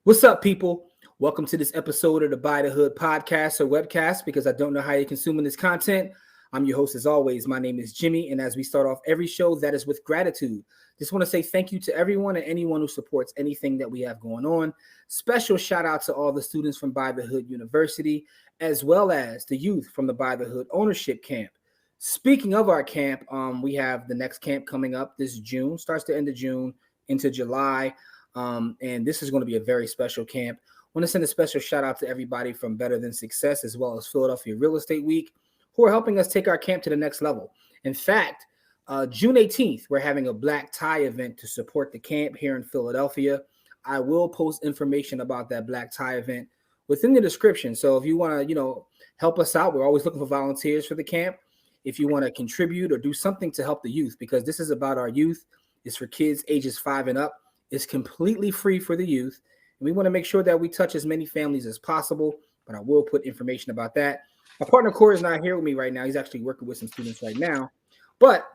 What's up, people? Welcome to this episode of the Buy the Hood podcast or webcast because I don't know how you're consuming this content. I'm your host as always. My name is Jimmy, and as we start off every show, that is with gratitude. Just want to say thank you to everyone and anyone who supports anything that we have going on. Special shout out to all the students from Buy the Hood University, as well as the youth from the Buy the Hood Ownership Camp. Speaking of our camp, we have the next camp coming up this June, starts the end of June into July. And this is going to be a very special camp. I want to send a special shout out to everybody from Better Than Success, as well as Philadelphia Real Estate Week, who are helping us take our camp to the next level. In fact, June 18th, we're having a black tie event to support the camp here in Philadelphia. I will post information about that black tie event within the description. So if you want to, help us out, we're always looking for volunteers for the camp. If you want to contribute or do something to help the youth, because this is about our youth, it's for kids ages 5 and up. It's completely free for the youth, and we want to make sure that we touch as many families as possible, but I will put information about that. My partner, Corey, is not here with me right now. He's actually working with some students right now. But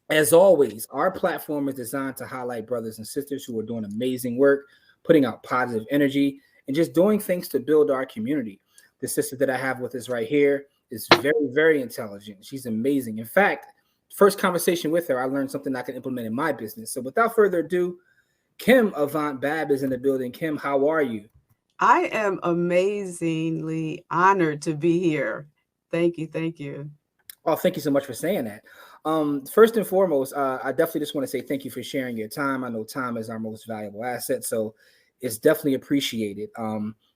as always, our platform is designed to highlight brothers and sisters who are doing amazing work, putting out positive energy, and just doing things to build our community. The sister that I have with us right here is very, very intelligent. She's amazing. In fact, first conversation with her, I learned something I can implement in my business. So without further ado, Kim Avant-Babb is in the building. Kim, how are you? I am amazingly honored to be here. Thank you. Thank you. Oh, thank you so much for saying that. First and foremost, I definitely just want to say thank you for sharing your time. I know time is our most valuable asset, so it's definitely appreciated.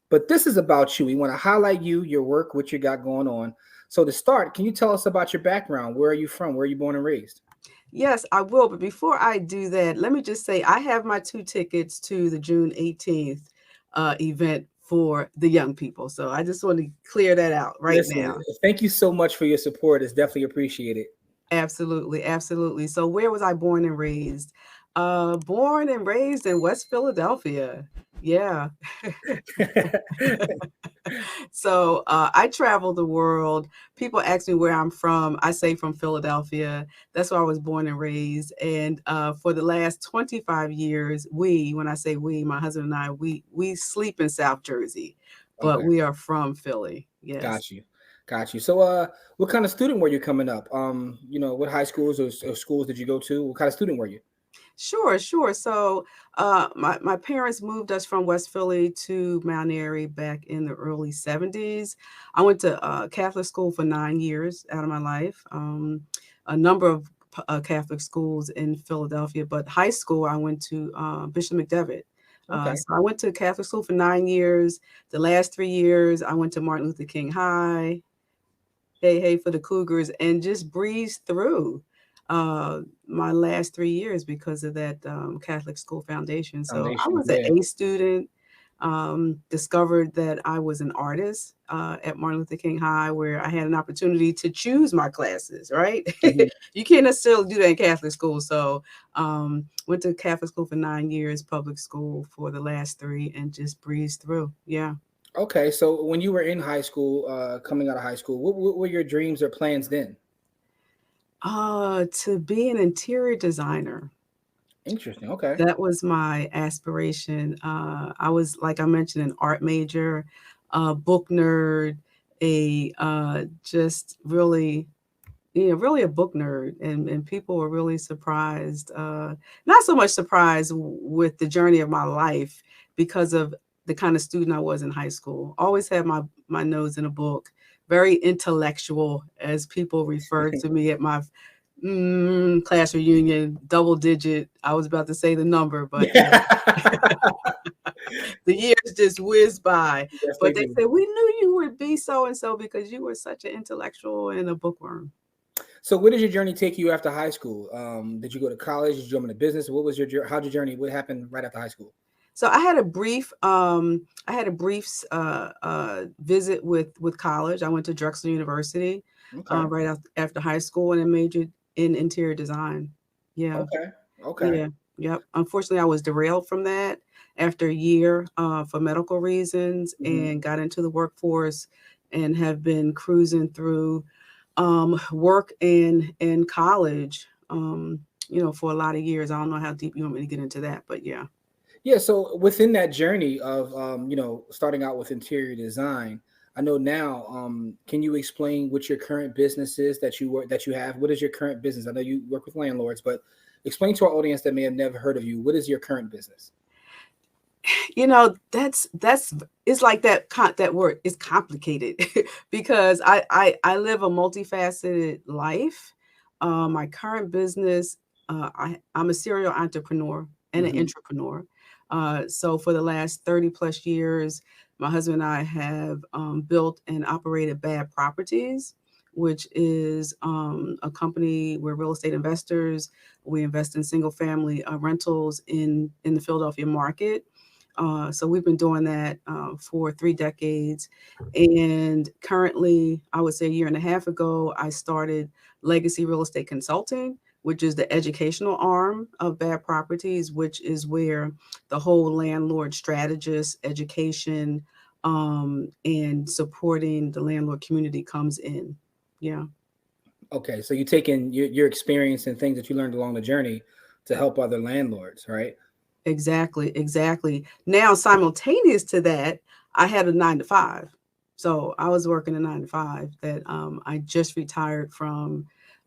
But this is about you. We want to highlight you, your work, what you got going on. So to start, can you tell us about your background? Where are you from? Where are you born and raised? Yes, I will. But before I do that, let me just say I have my 2 tickets to the June 18th event for the young people. So I just want to clear that out right Listen, now. thank you so much for your support. It's definitely appreciated. Absolutely. Absolutely. So where was I born and raised? Born and raised in West Philadelphia. Yeah. So I travel the world. People ask me where I'm from. I say from Philadelphia. That's where I was born and raised. And for the last 25 years, when I say we, my husband and I, we sleep in South Jersey, but Okay. we are from Philly. Yes. Got you. So, what kind of student were you coming up? What high schools or schools did you go to? What kind of student were you? Sure, sure. So, my parents moved us from West Philly to Mount Airy back in the early 70s. I went to Catholic school for 9 years out of my life, a number of Catholic schools in Philadelphia, but high school I went to Bishop McDevitt. Okay. So I went to Catholic school for 9 years. The last 3 years, I went to Martin Luther King High. Hey, hey for the Cougars, and just breezed through my last 3 years because of that Catholic school foundation. So I Foundation. was an Yeah. A student, discovered that I was an artist at Martin Luther King High, where I had an opportunity to choose my classes, right? Mhm. You can't necessarily do that in Catholic school. So went to Catholic school for 9 years, public school for the last 3, and just breezed through. Yeah. Okay. So, when you were in high school, coming out of high school, what were your dreams or plans then? To be an interior designer. Interesting. Okay. That was my aspiration. I was, like I mentioned, an art major, book nerd, a just really, really a book nerd, and people were really surprised. Not so much surprised with the journey of my life because of the kind of student I was in high school. Always had my nose in a book, very intellectual, as people referred to me at my class reunion, double digit. I was about to say the number, but the years just whizzed by. Yes, they But they do. said, we knew you would be so and so because you were such an intellectual and a bookworm. So, where did your journey take you after high school? Did you go to college? Did you jump into business? What was how'd your journey? What happened right after high school? So I had a brief visit with college. I went to Drexel University Okay. after high school, and I majored in interior design. Yeah. Okay. Okay. Yeah, yep. Unfortunately, I was derailed from that after a year for medical reasons, Mhm. and got into the workforce and have been cruising through work and college, for a lot of years. I don't know how deep you want me to get into that, but yeah. Yeah, so within that journey of starting out with interior design, I know now. Can you explain what your current business is that you have? What is your current business? I know you work with landlords, but explain to our audience that may have never heard of you. What is your current business? That's it's like that word is complicated because I live a multifaceted life. My current business, I'm a serial entrepreneur and an Hmm. entrepreneur. So for the last 30 plus years, my husband and I have built and operated Babb Properties, which is a company. We're real estate investors. We invest in single family rentals in the Philadelphia market. So we've been doing that for 3 decades. And currently, I would say a year and a half ago, I started Legacy Real Estate Consulting, which is the educational arm of Babb Properties, which is where the whole landlord strategist education and supporting the landlord community comes in. Yeah. Okay, so you taking your experience and things that you learned along the journey to help other landlords, right? Exactly, exactly. Now, simultaneous to that, I had a 9 to 5. So I was working a 9 to 5 that I just retired from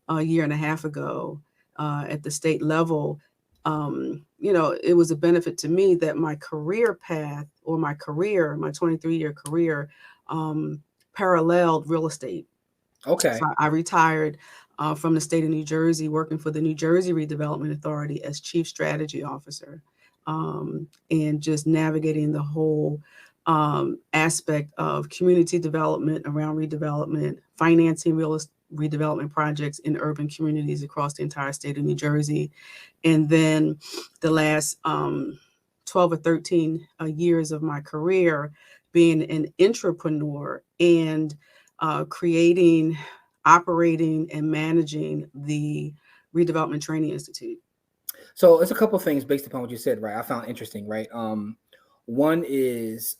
a year and a half ago at the state level. It was a benefit to me that my career path or my 23-year career, um, paralleled real estate. So Okay. I retired from the state of New Jersey, working for the New Jersey Redevelopment Authority as chief strategy officer, and just navigating the whole aspect of community development around redevelopment, financing redevelopment projects in urban communities across the entire state of New Jersey. And then the last 12 or 13 years of my career being an entrepreneur and creating, operating, and managing the Redevelopment Training Institute. So it's a couple of things based upon what you said, right? I found interesting, right? One is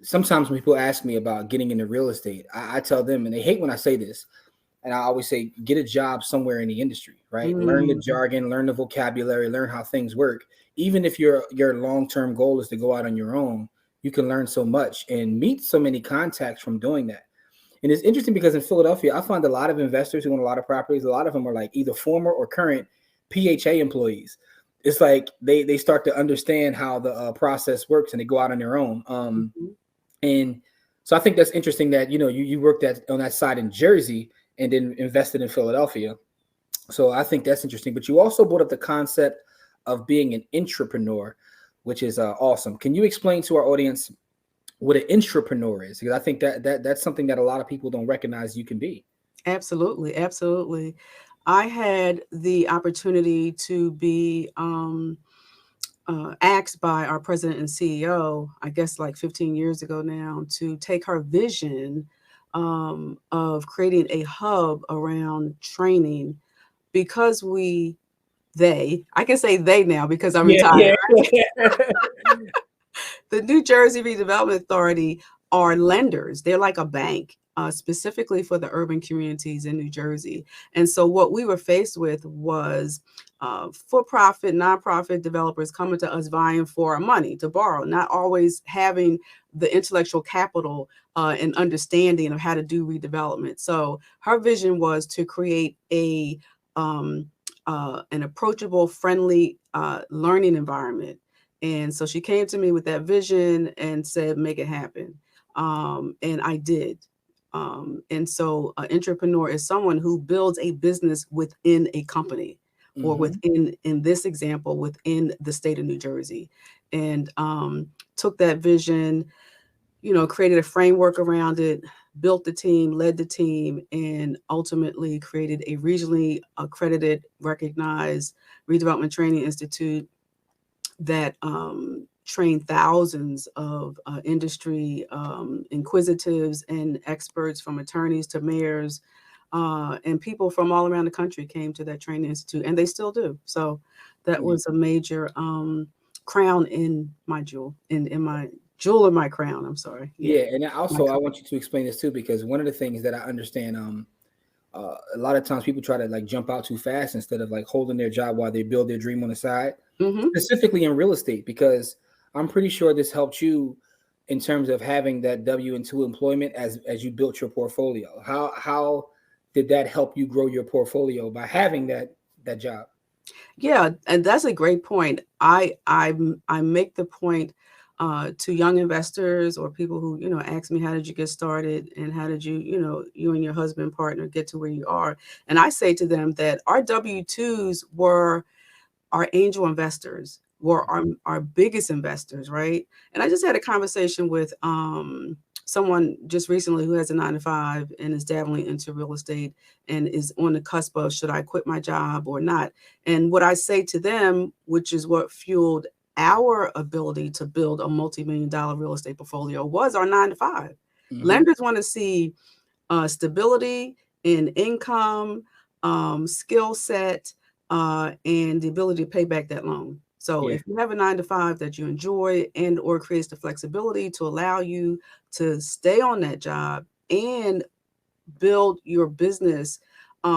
sometimes when people ask me about getting into real estate, I tell them, and they hate when I say this, and I always say, get a job somewhere in the industry, right? Learn the Mm, jargon, learn the vocabulary, learn how things work. Even if your long term goal is to go out on your own, you can learn so much and meet so many contacts from doing that. And it's interesting because in Philadelphia, I find a lot of investors who own a lot of properties. A lot of them are like either former or current PHA employees. It's like they start to understand how the process works and they go out on their own. mhm. And so I think that's interesting that you worked on that side in Jersey and then invested in Philadelphia. So I think that's interesting. But you also brought up the concept of being an entrepreneur, which is awesome. Can you explain to our audience what an entrepreneur is? Because I think that's something that a lot of people don't recognize you can be. Absolutely, absolutely. I had the opportunity to be asked by our president and CEO, I guess like 15 years ago now, to take her vision of creating a hub around training because I can say they now because I'm Yeah, retired. yeah. The New Jersey Redevelopment Authority are lenders. They're like a bank, specifically for the urban communities in New Jersey. And so what we were faced with was for-profit, nonprofit developers coming to us vying for money to borrow, not always having the intellectual capital and understanding of how to do redevelopment. So her vision was to create an approachable, friendly learning environment. And so she came to me with that vision and said, make it happen. And I did. And so an entrepreneur is someone who builds a business within a company or Hmm. in this example, within the state of New Jersey. And took that vision, created a framework around it, built the team, led the team, and ultimately created a regionally accredited, recognized redevelopment training institute that train thousands of industry inquisitives and experts, from attorneys to mayors, and people from all around the country came to that training institute, and they still do. So that Yeah. was a major crown in my jewel in my crown. I'm sorry. Yeah. Yeah, and My also I want you to explain this too, because one of the things that I understand, a lot of times people try to like jump out too fast instead of like holding their job while they build their dream on the side, hmm specifically in real estate, because I'm pretty sure this helped you in terms of having that W-2 employment as you built your portfolio. How did that help you grow your portfolio by having that job? Yeah, and that's a great point. I make the point to young investors or people who, you know, ask me, how did you get started and how did you, you know, you and your husband partner get to where you are? And I say to them that our W-2s were our angel investors, were our biggest investors, right? And I just had a conversation with someone just recently who has a 9 to 5 and is dabbling into real estate and is on the cusp of, should I quit my job or not? And what I say to them, which is what fueled our ability to build a multi-million-dollar real estate portfolio, was our 9 to 5. Lenders want to see stability in income, skill set, and the ability to pay back that loan. So if you have a 9 to 5 that you enjoy and or creates the flexibility to allow you to stay on that job and build your business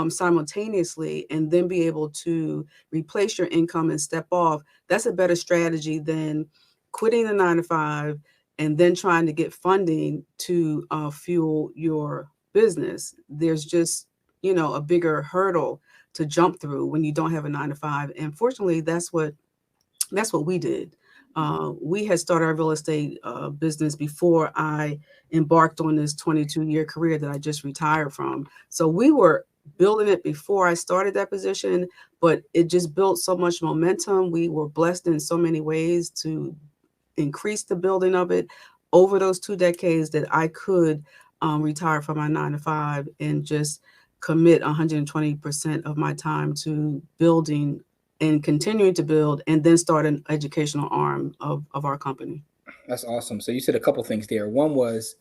simultaneously and then be able to replace your income and step off, that's a better strategy than quitting the 9 to 5 and then trying to get funding to fuel your business. There's just, you know, a bigger hurdle to jump through when you don't have a 9 to 5. And fortunately, that's what we did. We had started our real estate business before I embarked on this 22-year career that I just retired from. So we were building it before I started that position, but it just built so much momentum. We were blessed in so many ways to increase the building of it over those 2 decades that I could retire from my 9 to 5 and just commit 120% of my time to building and continuing to build and then start an educational arm of our company. That's awesome. So you said a couple things there. One was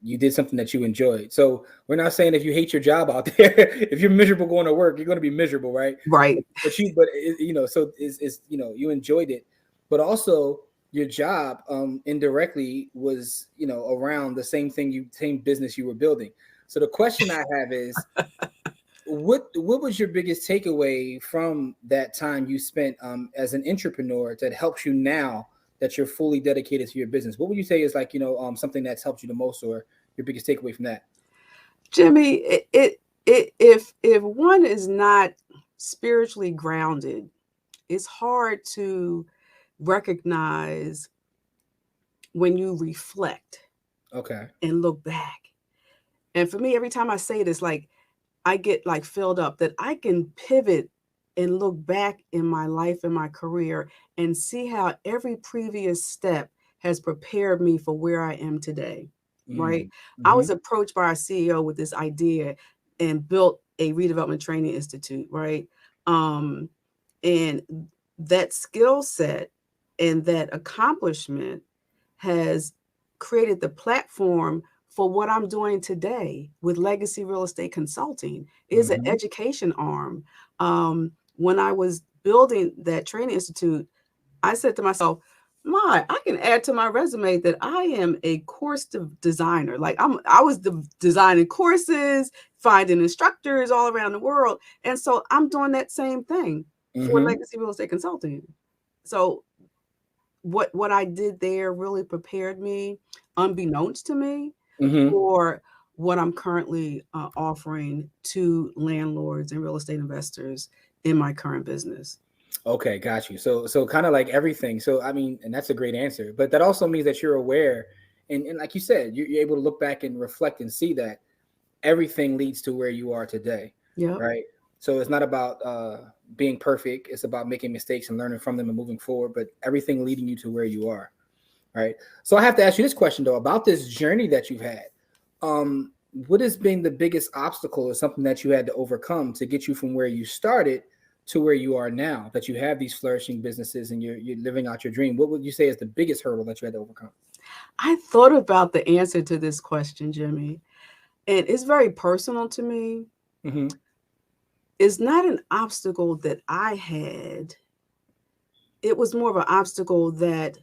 you did something that you enjoyed. So we're not saying if you hate your job out there, if you're miserable going to work, you're going to be miserable, right? Right. But you know, so is you know, you enjoyed it, but also your job indirectly was, you know, around the same business you were building. So the question I have is, what was your biggest takeaway from that time you spent as an entrepreneur that helps you now that you're fully dedicated to your business? What would you say is, like, you know, something that's helped you the most, or your biggest takeaway from that? Jimmy, if one is not spiritually grounded, it's hard to recognize when you reflect Okay. and look back. And for me, every time I say this, like, I get like filled up that I can pivot and look back in my life and my career and see how every previous step has prepared me for where I am today. Right. I was approached by our CEO with this idea and built a redevelopment training institute. Right. And that skill set and that accomplishment has created the platform for what I'm doing today with Legacy Real Estate Consulting. Is an education arm. When I was building that training institute, I said to myself, I can add to my resume that I am a course designer. Like I was designing courses, finding instructors all around the world. And so I'm doing that same thing for Legacy Real Estate Consulting. So what I did there really prepared me, unbeknownst to me, for what I'm currently offering to landlords and real estate investors in my current business. Okay, got you. So kind of like everything. So I mean, and that's a great answer, but that also means that you're aware, and like you said, you're able to look back and reflect and see that everything leads to where you are today. Yeah. Right. So it's not about being perfect. It's about making mistakes and learning from them and moving forward, but everything leading you to where you are. Right. So I have to ask you this question though, about this journey that you've had. What has been the biggest obstacle or something that you had to overcome to get you from where you started to where you are now, that you have these flourishing businesses and you're living out your dream? What would you say is the biggest hurdle that you had to overcome? I thought about the answer to this question, Jimmy, and it's very personal to me. It's not an obstacle that I had. It was more of an obstacle that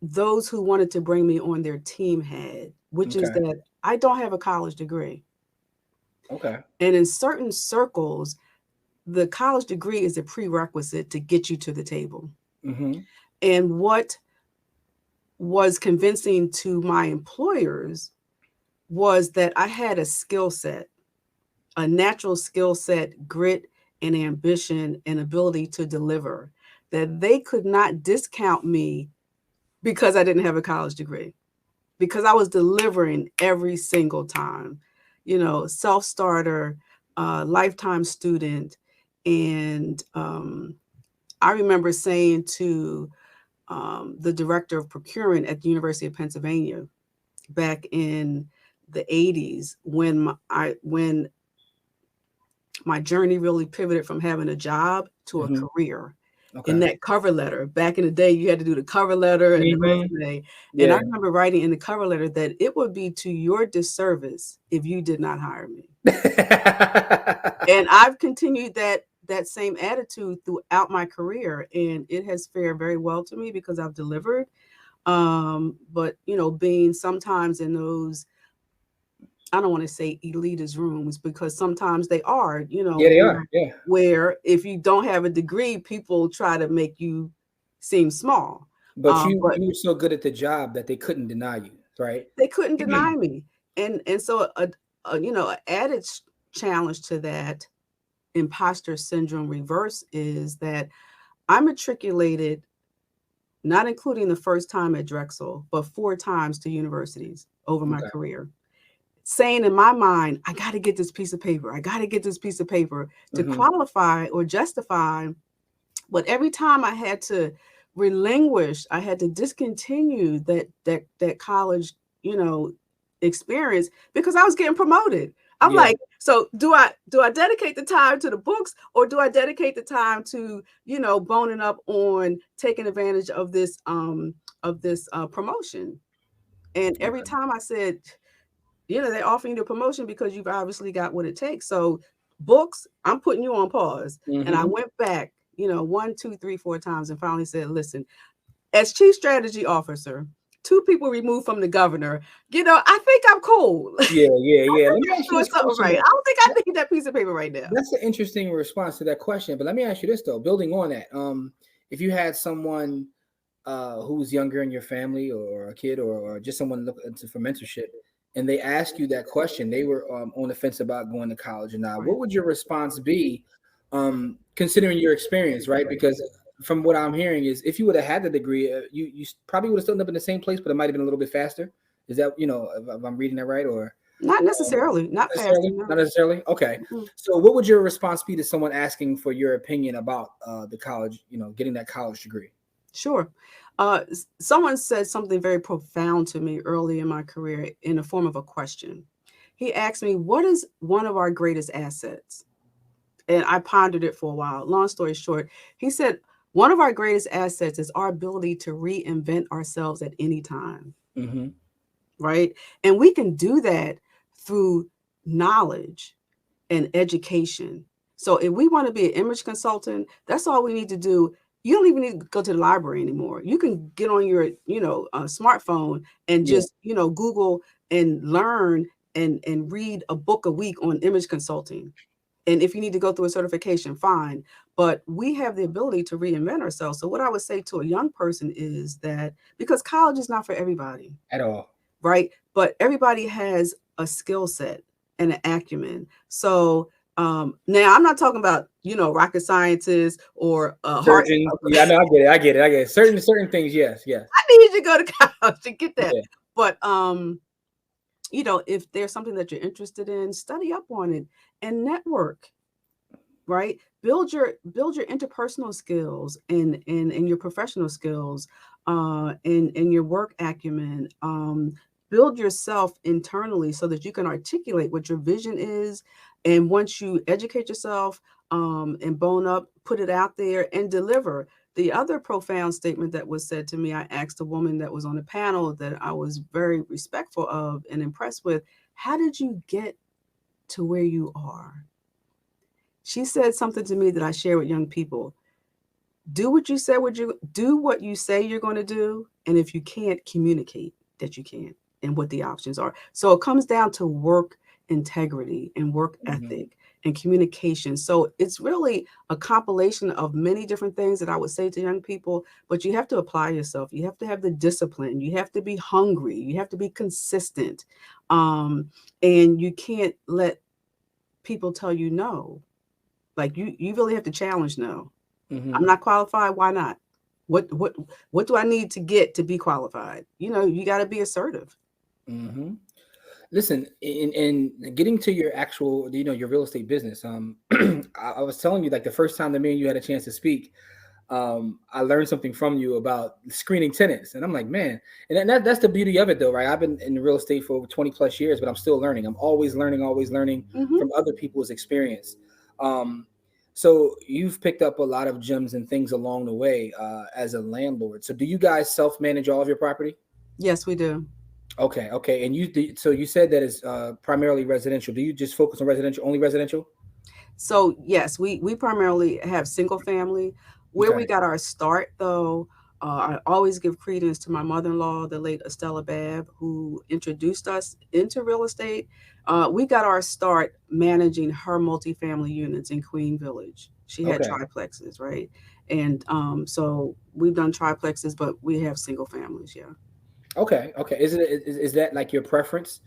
those who wanted to bring me on their team had, which is that I don't have a college degree. Okay. And in certain circles, the college degree is a prerequisite to get you to the table. And what was convincing to my employers was that I had a skill set, a natural skill set, grit and ambition and ability to deliver, that they could not discount me because I didn't have a college degree, because I was delivering every single time, self-starter, lifetime student. And I remember saying to the director of procurement at the University of Pennsylvania back in the 80s, when my journey really pivoted from having a job to a career. In that cover letter, back in the day, you had to do the cover letter and the resume. Yeah. And I remember writing in the cover letter that it would be to your disservice if you did not hire me. And I've continued that same attitude throughout my career, and it has fared very well to me because I've delivered. But being sometimes in those, I don't want to say elitist rooms, because sometimes they are, they are. Yeah. Where if you don't have a degree, people try to make you seem small. But you were so good at the job that they couldn't deny you, right? They couldn't deny me. And so an added challenge to that imposter syndrome reverse is that I matriculated, not including the first time at Drexel, but 4 times to universities over my career, saying in my mind, I got to get this piece of paper. I got to get this piece of paper to qualify or justify. But every time I had to relinquish, I had to discontinue that college, experience, because I was getting promoted. I'm like, so do I dedicate the time to the books, or do I dedicate the time to, boning up on taking advantage of this promotion? And every time I said, they're offering you the promotion because you've obviously got what it takes. So books, I'm putting you on pause. And I went back, 1, 2, 3, 4 times and finally said, listen, as chief strategy officer, 2 people removed from the governor, I think I'm cool. Yeah. Let me ask you this question. Right. I don't think I need that piece of paper right now. That's an interesting response to that question. But let me ask you this, though, building on that. If you had someone who's younger in your family, or a kid, or just someone looking for mentorship, and they ask you that question, they were on the fence about going to college or not, what would your response be, considering your experience, right? Because from what I'm hearing is, if you would have had the degree, you probably would have still ended up in the same place, but it might have been a little bit faster. Is that, if I'm reading that right? Or not necessarily, not faster. Not necessarily. Okay. So what would your response be to someone asking for your opinion about the college, getting that college degree? Sure. Someone said something very profound to me early in my career in the form of a question. He asked me, what is one of our greatest assets? And I pondered it for a while. Long story short, he said, one of our greatest assets is our ability to reinvent ourselves at any time. Right? And we can do that through knowledge and education. So if we want to be an image consultant, that's all we need to do. You don't even need to go to the library anymore. You can get on your, smartphone and just, Google and learn and read a book a week on image consulting. And if you need to go through a certification, fine. But we have the ability to reinvent ourselves. So what I would say to a young person is that, because college is not for everybody. At all. Right? But everybody has a skill set and an acumen. So now I'm not talking about, rocket scientists or surgeons. Yeah, no, I get it. Certain things, yes. I need you to go to college to get that. Yeah. But if there's something that you're interested in, study up on it and network. Right? Build your interpersonal skills and your professional skills, and your work acumen. Build yourself internally so that you can articulate what your vision is. And once you educate yourself and bone up, put it out there and deliver. The other profound statement that was said to me, I asked a woman that was on the panel that I was very respectful of and impressed with, how did you get to where you are? She said something to me that I share with young people. Do what you say you're going to do. And if you can't, communicate that you can and what the options are. So it comes down to work integrity and work ethic and communication. So it's really a compilation of many different things that I would say to young people, but you have to apply yourself. You have to have the discipline. You have to be hungry. You have to be consistent. And you can't let people tell you no. Like you really have to challenge no. Mm-hmm. I'm not qualified. Why not? What do I need to get to be qualified? You got to be assertive. Mm-hmm. Listen, in getting to your actual, your real estate business, I was telling you, like, the first time that me and you had a chance to speak, I learned something from you about screening tenants, and I'm like, man, and that's the beauty of it, though, right? I've been in real estate for over 20 plus years, but I'm still learning. I'm always learning Mm-hmm. from other people's experience. Um, so you've picked up a lot of gems and things along the way as a landlord. So do you guys self-manage all of your property? Yes, we do. Okay, okay. And so you said that it's primarily residential. Do you just focus on residential, only residential? So yes, we primarily have single family. Where we Okay. got our start, though, I always give credence to my mother-in-law, the late Estella Babb, who introduced us into real estate. We got our start managing her multifamily units in Queen Village. She had Okay. triplexes, right? And so we've done triplexes, but we have single families, yeah. Okay. Okay. Is that like your preference,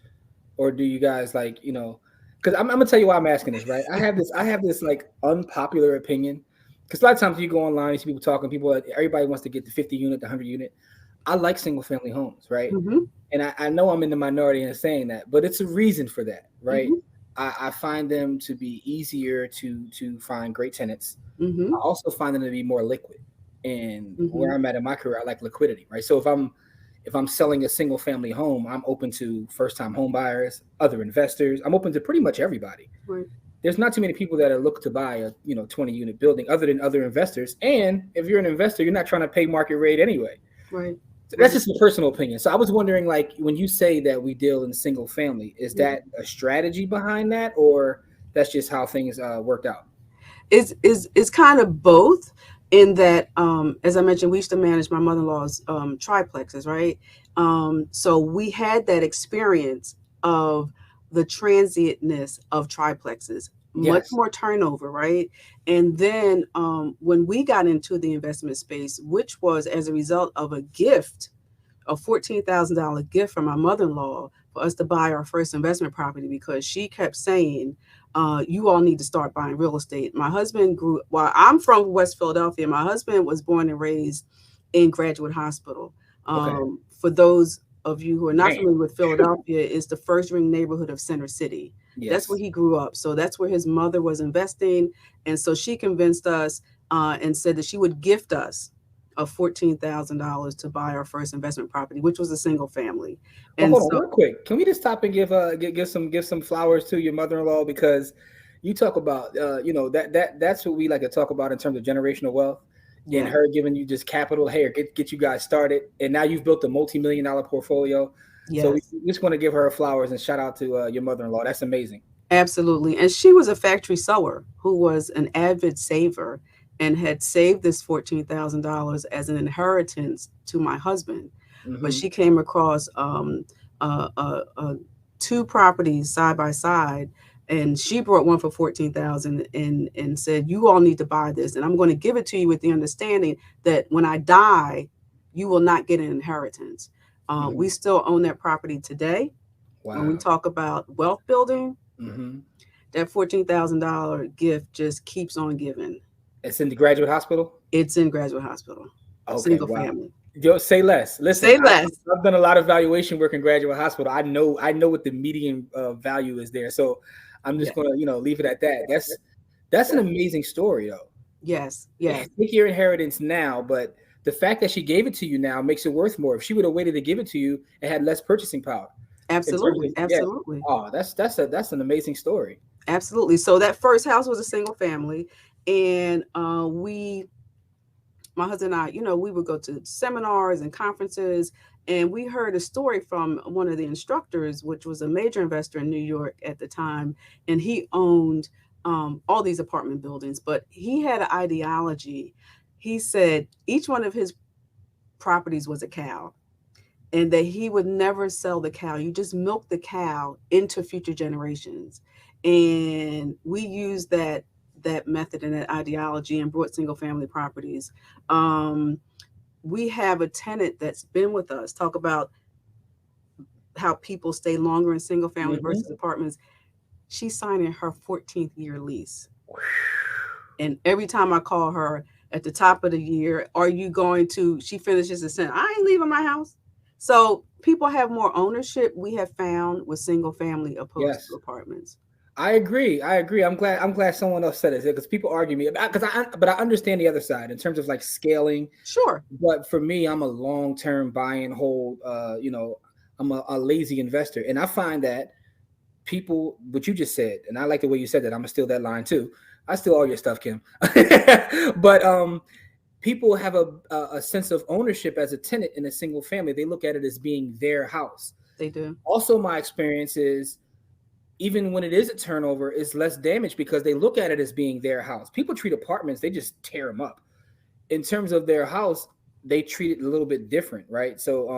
or do you guys like, because I'm gonna tell you why I'm asking this, right? I have this like unpopular opinion, because a lot of times you go online, you see people talking, everybody wants to get the 50 unit, the 100 unit. I like single family homes, right? Mm-hmm, And I know I'm in the minority in saying that, but it's a reason for that, right? mm-hmm, I find them to be easier to find great tenants. mm-hmm, I also find them to be more liquid. And mm-hmm. where I'm at in my career, I like liquidity, right? So if I'm selling a single family home, I'm open to first time home buyers, other investors. I'm open to pretty much everybody. Right, There's not too many people that are looking to buy a 20 unit building other than other investors. And if you're an investor, you're not trying to pay market rate anyway. right, So that's right. just a personal opinion. So I was wondering, like, when you say that we deal in single family, is Mhm. that a strategy behind that, or that's just how things worked out? Is kind of both, in that, as I mentioned, we used to manage my mother-in-law's triplexes, right? So we had that experience of the transientness of triplexes, much Yes. more turnover, right? And then when we got into the investment space, which was as a result of a $14,000 gift from my mother-in-law for us to buy our first investment property, because she kept saying, you all need to start buying real estate. My husband well, I'm from West Philadelphia. My husband was born and raised in Graduate Hospital. Okay. For those of you who are not Damn. familiar with Philadelphia, is the first ring neighborhood of Center City. That's where Yes. he grew up. So that's where his mother was investing. And so she convinced us and said that she would gift us of $14,000 to buy our first investment property, which was a single family. Well, And hold on, so, real quick. Can we just stop and give some flowers to your mother-in-law, because you talk about that's what we like to talk about in terms of generational wealth, and yeah, her giving you just capital, hey, or get you guys started, and now you've built a multi-million-dollar portfolio. So we yes, just want to give her flowers and shout out to your mother-in-law. That's amazing. absolutely. And she was a factory sewer who was an avid saver and had saved this $14,000 as an inheritance to my husband. But Hmm. she came across two properties side by side, and she brought one for 14,000 and said, "You all need to buy this, and I'm going to give it to you with the understanding that when I die, you will not get an inheritance." Hmm. We still own that property today. When we Wow. talk about wealth building, Hmm. that $14,000 gift just keeps on giving. It's in the Graduate Hospital. It's in Graduate Hospital, Okay. single Wow. family. Yo, say less. Listen, Say less. I've done a lot of valuation work in Graduate Hospital. I know what the median value is there. So I'm Yeah. just gonna leave it at that. That's an amazing story, though. Yes. Yes. Take your inheritance now, but the fact that she gave it to you now makes it worth more. If she would have waited to give it to you, it had less purchasing power in terms of, Absolutely. yeah. Absolutely. Oh, that's an amazing story. Absolutely. So that first house was a single family, and my husband and I, we would go to seminars and conferences, and we heard a story from one of the instructors, which was a major investor in New York at the time, and he owned all these apartment buildings, but he had an ideology. He said each one of his properties was a cow, and that he would never sell the cow. You just milk the cow into future generations. And we used that method and that ideology and brought single family properties. We have a tenant that's been with us. Talk about how people stay longer in single family versus apartments. She's signing her 14th year lease. And every time I call her at the top of the year, are you going to, she finishes the sentence, I ain't leaving my house. So people have more ownership, we have found, with single family opposed to apartments. I agree. I'm glad someone else said it, because people argue me, but I understand the other side in terms of like scaling. Sure. But for me, I'm a long-term buy and hold, I'm a lazy investor. And I find that people, what you just said, and I like the way you said that, I'm gonna steal that line too. I steal all your stuff, Kim. But people have a sense of ownership as a tenant in a single family. They look at it as being their house. They do. Also, my experience is, even when it is a turnover, it's less damage because they look at it as being their house. People treat apartments, they just tear them up. In terms of their house, they treat it a little bit different, right? So,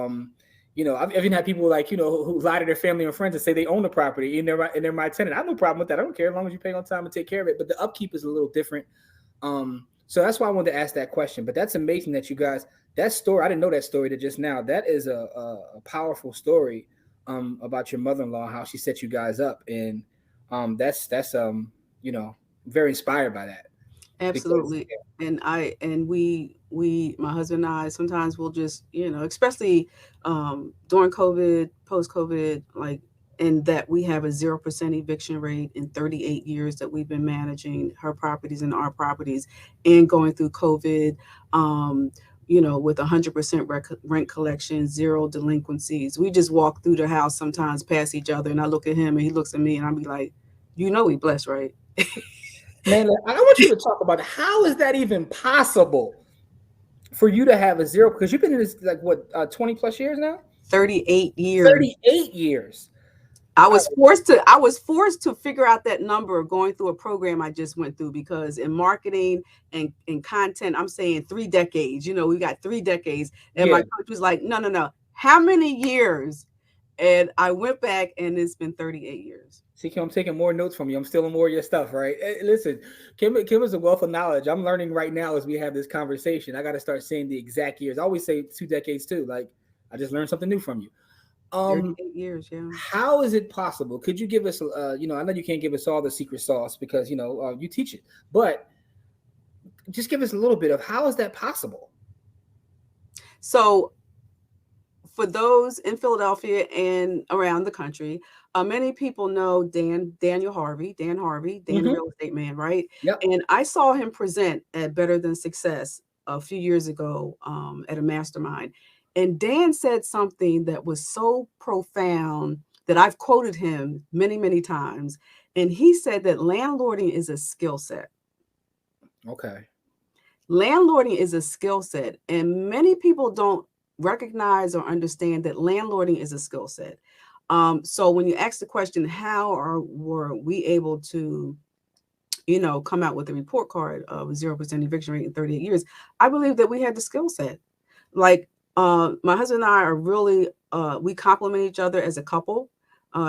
I've even had people like, who lie to their family and friends and say they own the property and they're my tenant. I have no problem with that. I don't care as long as you pay on time and take care of it. But the upkeep is a little different. So that's why I wanted to ask that question. But that's amazing that you guys, that story, I didn't know that story to just now. That is a powerful story about your mother-in-law, how she set you guys up. And that's very inspired by that. Absolutely. Because, and we, my husband and I, sometimes we'll just, especially during COVID, post-COVID, like, and that we have a 0% eviction rate in 38 years that we've been managing her properties and our properties, and going through COVID, with 100% rent collection, 0 delinquencies. We just walk through the house sometimes past each other, and I look at him and he looks at me and I'll be like, we blessed, right? Man, I want you to talk about how is that even possible for you to have a 0? Because you've been in this 20 plus years now? 38 years. 38 years. I was forced to figure out that number going through a program I just went through, because in marketing and content, I'm saying 3 decades. We got 3 decades. And my coach was like, no. How many years? And I went back and it's been 38 years. See, Kim, I'm taking more notes from you. I'm stealing more of your stuff, right? Hey, listen, Kim is a wealth of knowledge. I'm learning right now as we have this conversation. I got to start saying the exact years. I always say 2 decades too. Like, I just learned something new from you. 38 years, yeah. How is it possible? Could you give us, I know you can't give us all the secret sauce because, you teach it, but just give us a little bit of how is that possible? So for those in Philadelphia and around the country, many people know Dan Harvey, the real estate man, right? Yep. And I saw him present at Better Than Success a few years ago at a mastermind. And Dan said something that was so profound that I've quoted him many, many times. And he said that landlording is a skill set. Okay. Landlording is a skill set. And many people don't recognize or understand that landlording is a skill set. So when you ask the question, how were we able to, come out with a report card of a 0% eviction rate in 38 years, I believe that we had the skill set. Like, my husband and I are really, we complement each other as a couple.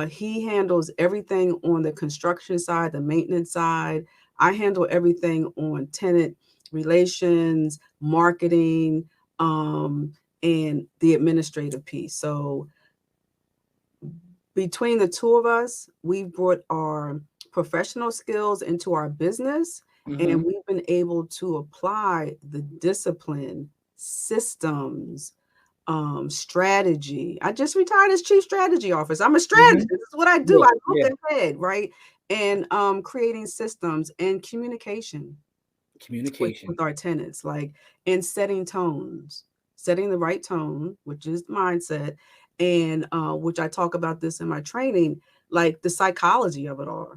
He handles everything on the construction side, the maintenance side. I handle everything on tenant relations, marketing, and the administrative piece. So between the two of us, we've brought our professional skills into our business, and we've been able to apply the discipline, systems, strategy. I just retired as chief strategy officer. I'm a strategist. This is what I do. I look ahead, right? And creating systems and communication with our tenants, and setting tones, setting the right tone, which is mindset, and which I talk about this in my training, like the psychology of it all.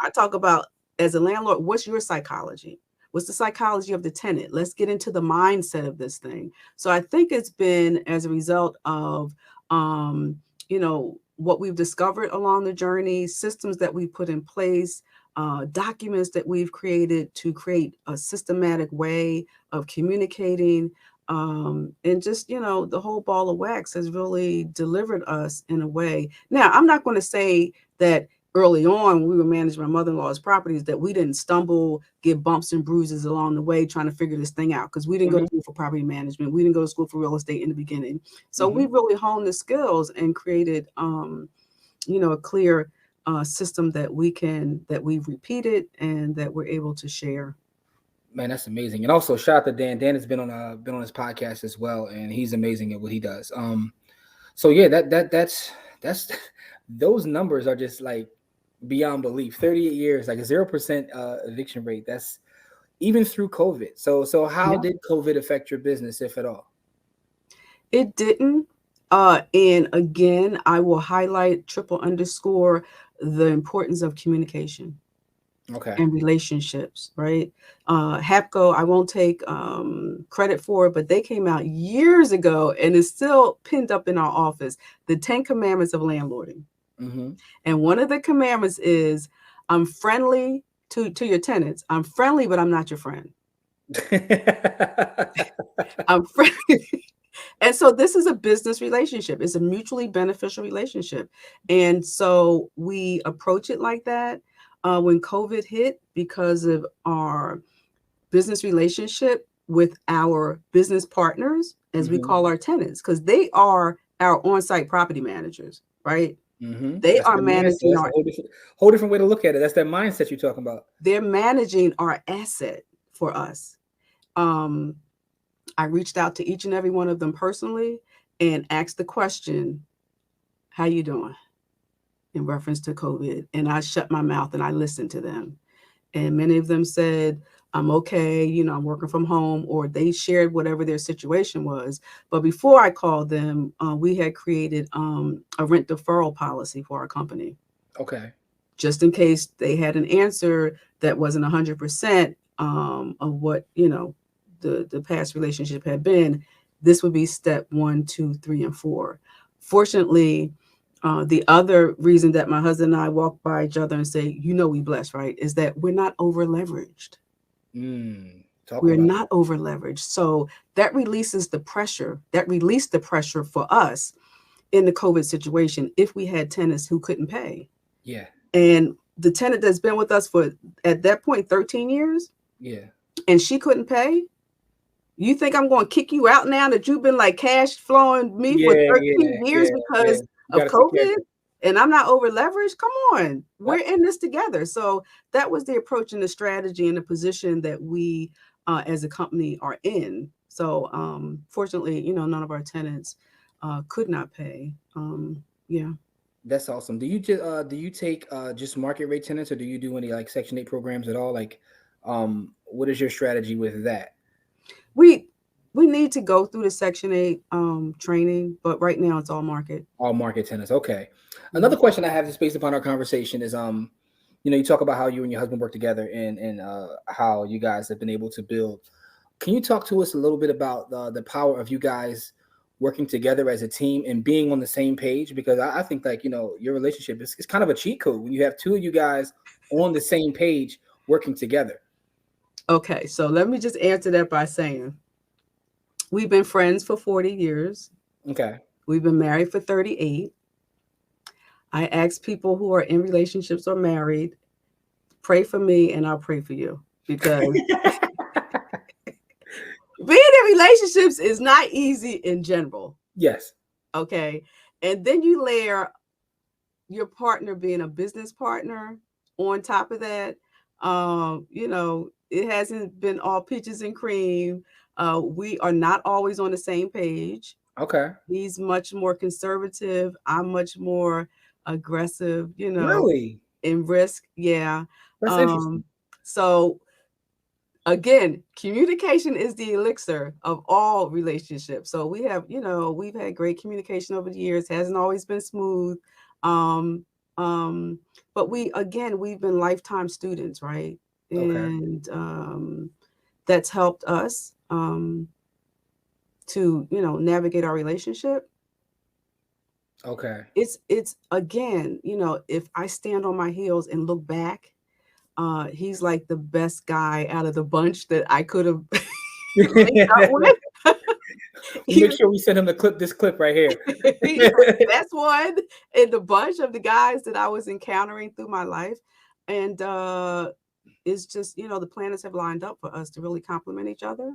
I talk about, as a landlord, what's your psychology? What's the psychology of the tenant? Let's get into the mindset of this thing. So I think it's been as a result of, what we've discovered along the journey, systems that we've put in place, documents that we've created to create a systematic way of communicating. And just, the whole ball of wax has really delivered us in a way. Now, I'm not going to say that early on, when we were managing my mother-in-law's properties, that we didn't stumble, get bumps and bruises along the way trying to figure this thing out, because we didn't go to school for property management. We didn't go to school for real estate in the beginning. So we really honed the skills and created, a clear system that we've repeated and that we're able to share. Man, that's amazing. And also shout out to Dan. Dan has been on his podcast as well, and he's amazing at what he does. So yeah, that's those numbers are just like beyond belief. 38 years, like a 0% eviction rate. That's even through COVID. So how did COVID affect your business, if at all? It didn't. And again, I will highlight _, the importance of communication. Okay. And relationships, right? HAPCO, I won't take credit for it, but they came out years ago and it's still pinned up in our office, the 10 commandments of landlording. And one of the commandments is, I'm friendly to your tenants. I'm friendly, but I'm not your friend. I'm friendly. And so this is a business relationship. It's a mutually beneficial relationship. And so we approach it like that. When COVID hit, because of our business relationship with our business partners, as we call our tenants, because they are our on-site property managers, right? They are managing our whole different way to look at it. That's that mindset you're talking about. They're managing our asset for us. I reached out to each and every one of them personally and asked the question, how you doing? In reference to COVID. And I shut my mouth and I listened to them. And many of them said, I'm okay, I'm working from home, or they shared whatever their situation was. But before I called them, we had created a rent deferral policy for our company. Okay. Just in case they had an answer that wasn't 100% of what, the past relationship had been, this would be step 1, 2, 3, and 4. Fortunately, the other reason that my husband and I walk by each other and say, we blessed, right, is that we're not over leveraged. We're not over leveraged. So that releases the pressure. That released the pressure for us in the COVID situation if we had tenants who couldn't pay. Yeah. And the tenant that's been with us for, at that point, 13 years. Yeah. And she couldn't pay. You think I'm going to kick you out now that you've been like cash flowing me for 13 years because of COVID, and I'm not over leveraged? Come on, we're in this together. So that was the approach and the strategy and the position that we as a company are in. So fortunately, none of our tenants could not pay. Yeah. That's awesome. Do you take just market rate tenants, or do you do any like Section 8 programs at all? Like, what is your strategy with that? We need to go through the Section 8 training, but right now it's all market. All market tenants. Okay. Another question I have just based upon our conversation is, you talk about how you and your husband work together and how you guys have been able to build. Can you talk to us a little bit about the power of you guys working together as a team and being on the same page? Because I think like, your relationship is kind of a cheat code when you have two of you guys on the same page working together. Okay, so let me just answer that by saying we've been friends for 40 years. Okay. We've been married for 38. I ask people who are in relationships or married, pray for me and I'll pray for you, because being in relationships is not easy in general. Yes. Okay. And then you layer your partner being a business partner on top of that. It hasn't been all peaches and cream. We are not always on the same page. Okay. He's much more conservative. I'm much more aggressive, really in risk. Yeah. That's interesting. So again, communication is the elixir of all relationships. So we have, we've had great communication over the years. Hasn't always been smooth. But we've been lifetime students, right? Okay. And that's helped us to, navigate our relationship. Okay. It's again, if I stand on my heels and look back, he's like the best guy out of the bunch that I could have linked up with. We'll make sure we send him this clip right here. He's like the best one in the bunch of the guys that I was encountering through my life. And it's just, the planets have lined up for us to really complement each other.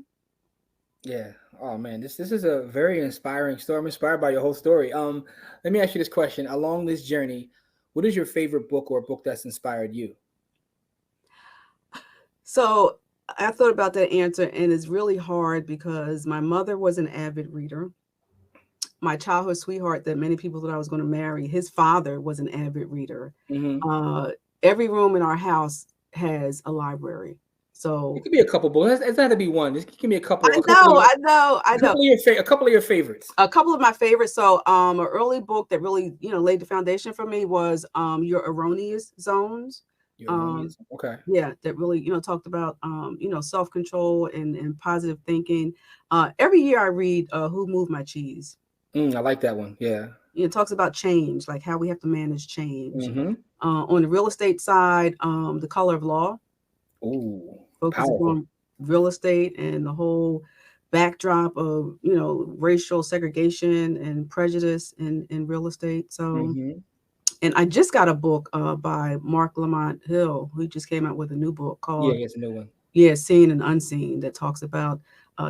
Yeah. Oh man, this is a very inspiring story. I'm inspired by your whole story. Let me ask you this question. Along this journey, what is your favorite book or book that's inspired you? So I thought about that answer, and it's really hard because my mother was an avid reader. My childhood sweetheart that many people thought I was going to marry, his father was an avid reader. Mm-hmm. Every room in our house has a library. So It could be a couple books. It's not to be one. Just give me a couple. I know. A couple of your favorites. A couple of my favorites. So an early book that really, laid the foundation for me was Your Erroneous Zones. Okay. Yeah, that really, talked about self-control and positive thinking. Every year I read Who Moved My Cheese. I like that one. Yeah. It talks about change, like how we have to manage change. Mm-hmm. On the real estate side, The Color of Law. Ooh, Focusing on real estate and the whole backdrop of, racial segregation and prejudice in real estate. So, and I just got a book by Mark Lamont Hill, who just came out with a new book called it's a new one. Yeah, Seen and Unseen, that talks about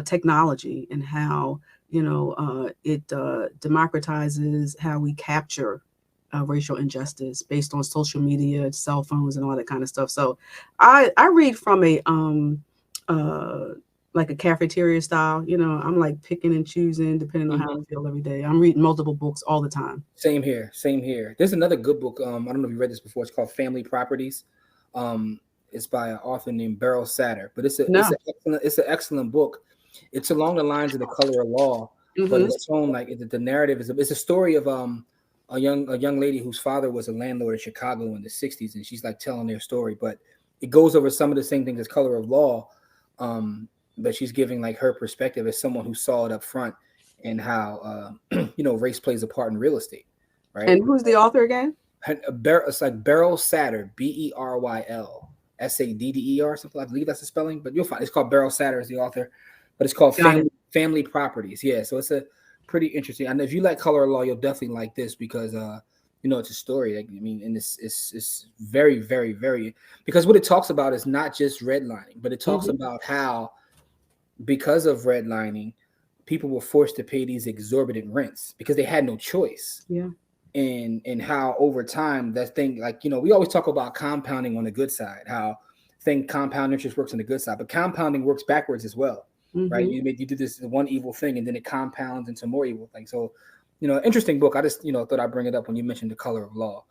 technology and how it democratizes how we capture racial injustice based on social media, cell phones, and all that kind of stuff. So I read from a like a cafeteria style. I'm like picking and choosing depending on how I feel every day. I'm reading multiple books all the time. Same here. There's another good book. I don't know if you read this before. It's called Family Properties. It's by an author named Beryl Satter, but it's an excellent book. It's along the lines of The Color of Law, but it's shown like the narrative it's a story of a young lady whose father was a landlord in Chicago in the 60s, and she's like telling their story, but it goes over some of the same things as Color of Law, but she's giving like her perspective as someone who saw it up front and how race plays a part in real estate, right? And who's the author again? It's like Beryl Satter, Berl Sadder, something. I believe that's the spelling, but you'll find it's called Beryl Satter is the author, but it's called Family Properties. Yeah, so it's a pretty interesting. And if you like Color of Law, you'll definitely like this because it's a story. Like, I mean, and it's very, very, very, because what it talks about is not just redlining, but it talks about how because of redlining, people were forced to pay these exorbitant rents because they had no choice. Yeah. And how over time that thing, like, we always talk about compounding on the good side, how compound interest works on the good side, but compounding works backwards as well, right? You do this one evil thing and then it compounds into more evil things. So, interesting book. I just, thought I'd bring it up when you mentioned The Color of Law.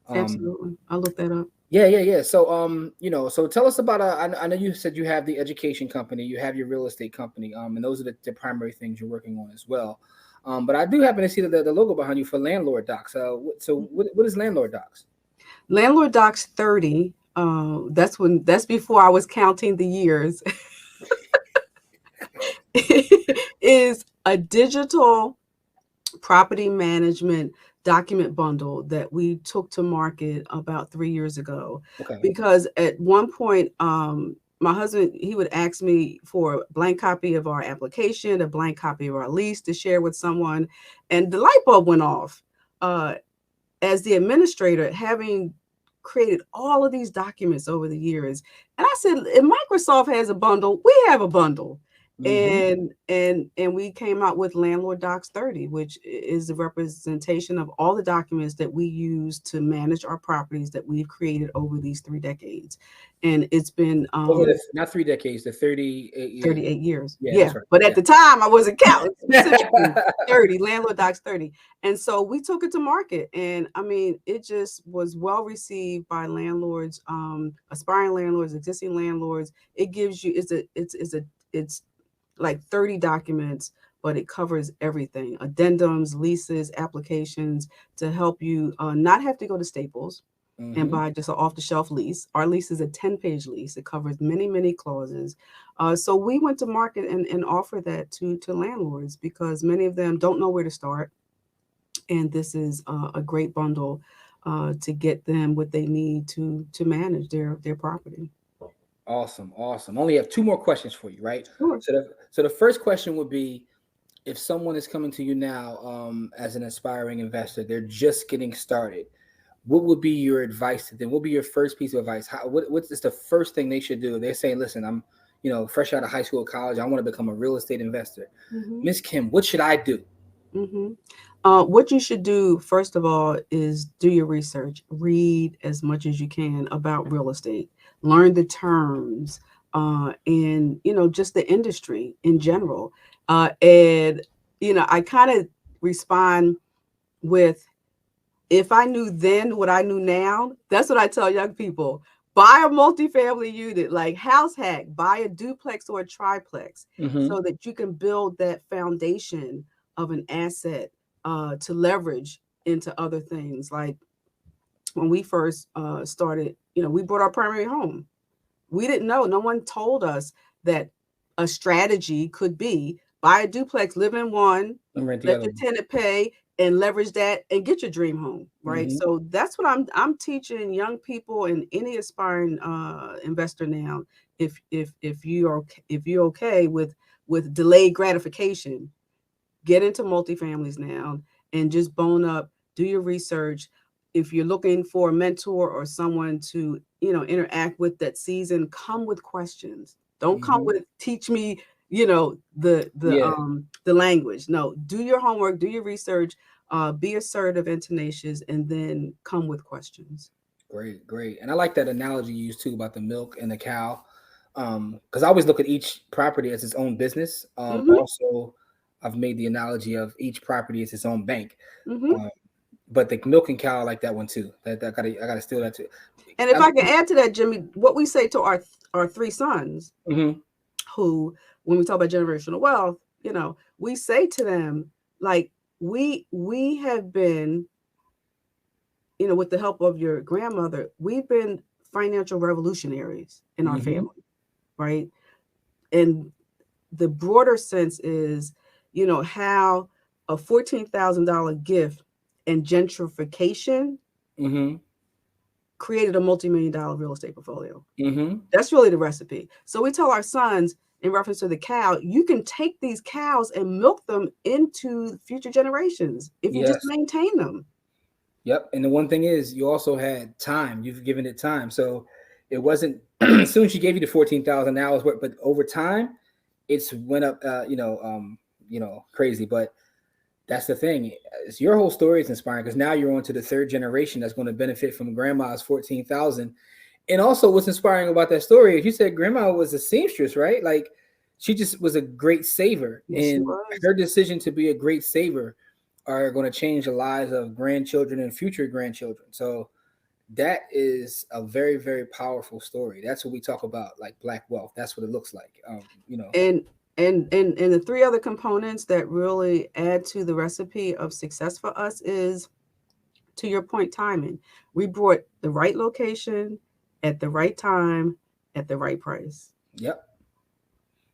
Absolutely. I'll look that up. Yeah. So, so tell us about, I know you said you have the education company, you have your real estate company, and those are the primary things you're working on as well. But I do happen to see the logo behind you for Landlord Docs. So what is Landlord Docs? Landlord Docs 30. That's before I was counting the years. Is a digital property management document bundle that we took to market about 3 years ago. Okay. Because at one point, my husband, he would ask me for a blank copy of our application, a blank copy of our lease to share with someone. And the light bulb went off. As the administrator, having created all of these documents over the years. And I said, if Microsoft has a bundle, we have a bundle. And we came out with Landlord Docs 30, which is a representation of all the documents that we use to manage our properties that we've created over these 3 decades. And it's been not 3 decades, the 38 years. 38 years. Yeah. That's right. But at the time I wasn't counting. 30, Landlord Docs 30. And so we took it to market. And I mean, it just was well received by landlords, aspiring landlords, existing landlords. It gives you it's like 30 documents, but it covers everything: addendums, leases, applications, to help you not have to go to Staples and buy just an off-the-shelf lease. Our lease is a 10-page lease. It covers many, many clauses. So we went to market and offer that to landlords because many of them don't know where to start. And this is a great bundle to get them what they need to manage their property. Awesome. Only have 2 more questions for you, right? Sure. So the first question would be, if someone is coming to you now as an aspiring investor, they're just getting started, what would be your advice to them? What would be your first piece of advice? What's the first thing they should do? They're saying, listen, I'm, fresh out of high school or college. I want to become a real estate investor. Mm-hmm. Miss Kim, what should I do? Mm-hmm. What you should do, first of all, is do your research. Read as much as you can about real estate. Learn the terms, and just the industry in general. And I kind of respond with, if I knew then what I knew now, that's what I tell young people. Buy a multifamily unit, like house hack, buy a duplex or a triplex, Mm-hmm. so that you can build that foundation of an asset to leverage into other things. Like when we first started, we bought our primary home. We didn't know, no one told us that a strategy could be buy a duplex, live in one, And rent the let other your one. tenant pay and leverage that and get your dream home, right? Mm-hmm. So that's what I'm teaching young people and any aspiring investor now. If you're okay with delayed gratification, get into multifamilies now and just bone up, do your research. If you're looking for a mentor or someone to, interact with that season, come with questions. Don't come Mm-hmm. with teach me, Yeah. the language. No, do your homework, do your research, be assertive and tenacious, and then come with questions. Great, great. And I like that analogy you used too about the milk and the cow. Because I always look at each property as its own business. Mm-hmm, Also, I've made the analogy of each property as its own bank. mm-hmm. Um, but the milk and cow, I like that one too. I gotta steal that too. And I if I like, can add to that, Jimmy, what we say to our three sons, mm-hmm, who, when we talk about generational wealth, we say to them, like, we have been, with the help of your grandmother, we've been financial revolutionaries in our mm-hmm, family, right? And the broader sense is, how a $14,000 gift and gentrification mm-hmm, created a multi-million-dollar real estate portfolio. mm-hmm. That's really the recipe. So we tell our sons, in reference to the cow, you can take these cows and milk them into future generations if you just Yes. maintain them. Yep. And the one thing is, you also had time. You've given it time, so it wasn't as soon as she gave you the 14,000 hours, but over time, it's went up. Crazy. But that's the thing. It's your whole story is inspiring because now you're on to the third generation that's going to benefit from grandma's 14,000. And also, what's inspiring about that story is you said grandma was a seamstress, right? Like she just was a great saver, Yes, she and was. her decision to be a great saver are going to change the lives of grandchildren and future grandchildren. So that is a very, very powerful story. That's what we talk about, like black wealth. That's what it looks like. And and the three other components that really add to the recipe of success for us is, to your point, timing. We brought the right location at the right time at the right price. Yep.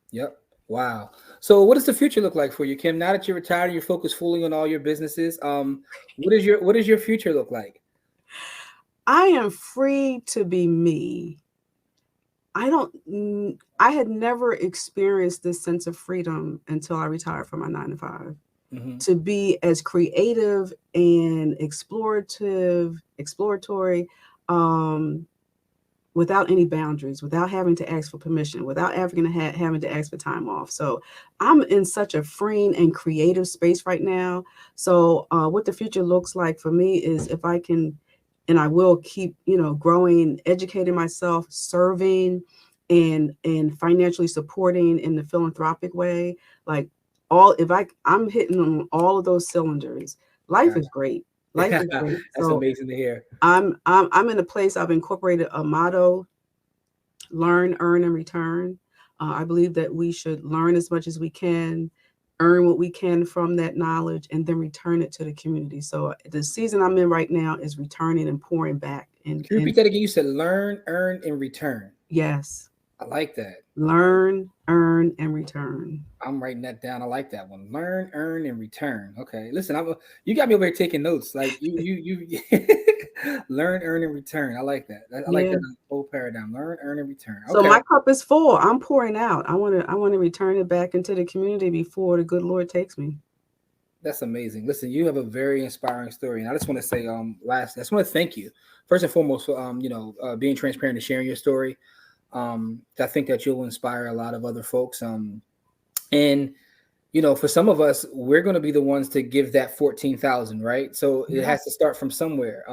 Yep. Wow. So what does the future look like for you, Kim? Now that you're retired and you're focused fully on all your businesses, what does your future look like? I am free to be me. I had never experienced this sense of freedom until I retired from my 9 to 5. Hmm. To be as creative and exploratory, um, without any boundaries, without having to ask for permission, without having to ask for time off. So I'm in such a freeing and creative space right now. So what the future looks like for me is, if I can, and I will keep, growing, educating myself, serving, and financially supporting in the philanthropic way. Like, I'm hitting on all of those cylinders. Life is great. Life is great. That's So amazing to hear. I'm in a place. I've incorporated a motto: learn, earn, and return. I believe that we should learn as much as we can, earn what we can from that knowledge, and then return it to the community. So the season I'm in right now is returning and pouring back. And Can you repeat that again? You said learn, earn, and return. yes, I like that. learn, earn, and return. I'm writing that down. I like that one. Learn, earn, and return. Okay. Listen, you got me over here taking notes. Like you. Learn, earn, and return. I like that. I like Yeah. that whole paradigm. Learn, earn, and return. So Okay. my cup is full. I'm pouring out. I want to return it back into the community before the good Lord takes me. That's amazing. Listen, you have a very inspiring story, and I just want to say, last, I just want to thank you first and foremost for, being transparent and sharing your story. I think that you'll inspire a lot of other folks. And for some of us, we're going to be the ones to give that 14,000, right? So it Yeah. has to start from somewhere.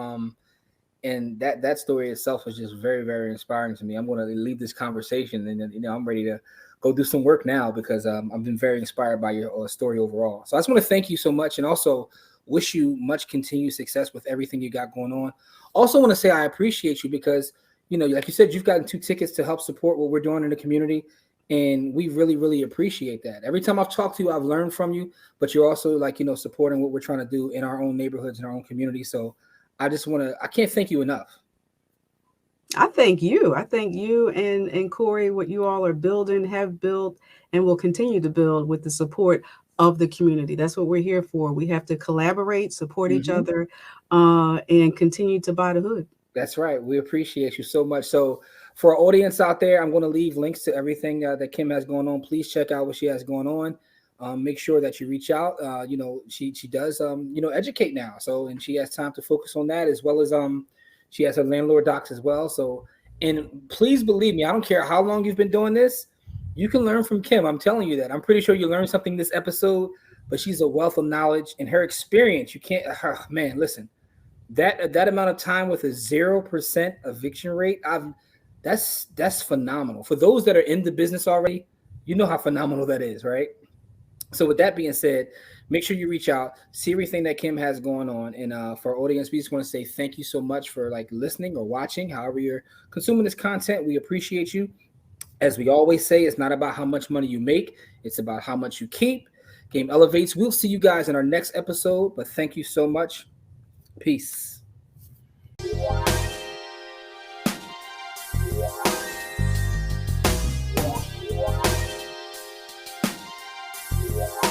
And that story itself is just very, very inspiring to me. I'm going to leave this conversation, and then I'm ready to go do some work now because I've been very inspired by your story overall. So I just want to thank you so much, and also wish you much continued success with everything you got going on. Also want to say I appreciate you because like you said, you've gotten 2 tickets to help support what we're doing in the community, and we really, really appreciate that. Every time I've talked to you, I've learned from you, but you're also supporting what we're trying to do in our own neighborhoods, in our own community. So I can't thank you enough. I thank you. I thank you and Corey, what you all are building, have built, and will continue to build with the support of the community. That's what we're here for. We have to collaborate, support each Mhm. other, and continue to buy the hood. That's right. We appreciate you so much. So, for our audience out there, I'm going to leave links to everything that Kim has going on. Please check out what she has going on. Make sure that you reach out. She does educate now. So, and she has time to focus on that, as well as she has her landlord docs as well. So, and please believe me, I don't care how long you've been doing this. You can learn from Kim. I'm telling you that. I'm pretty sure you learned something this episode. But she's a wealth of knowledge and her experience. You can't, man. Listen, that amount of time with a 0% eviction rate, that's phenomenal. For those that are in the business already, you know how phenomenal that is, right? So with that being said, make sure you reach out, see everything that Kim has going on. And for our audience, we just want to say thank you so much for listening or watching, however you're consuming this content. We appreciate you. As we always say, it's not about how much money you make, it's about how much you keep. Game Elevates. We'll see you guys in our next episode, but thank you so much. Peace.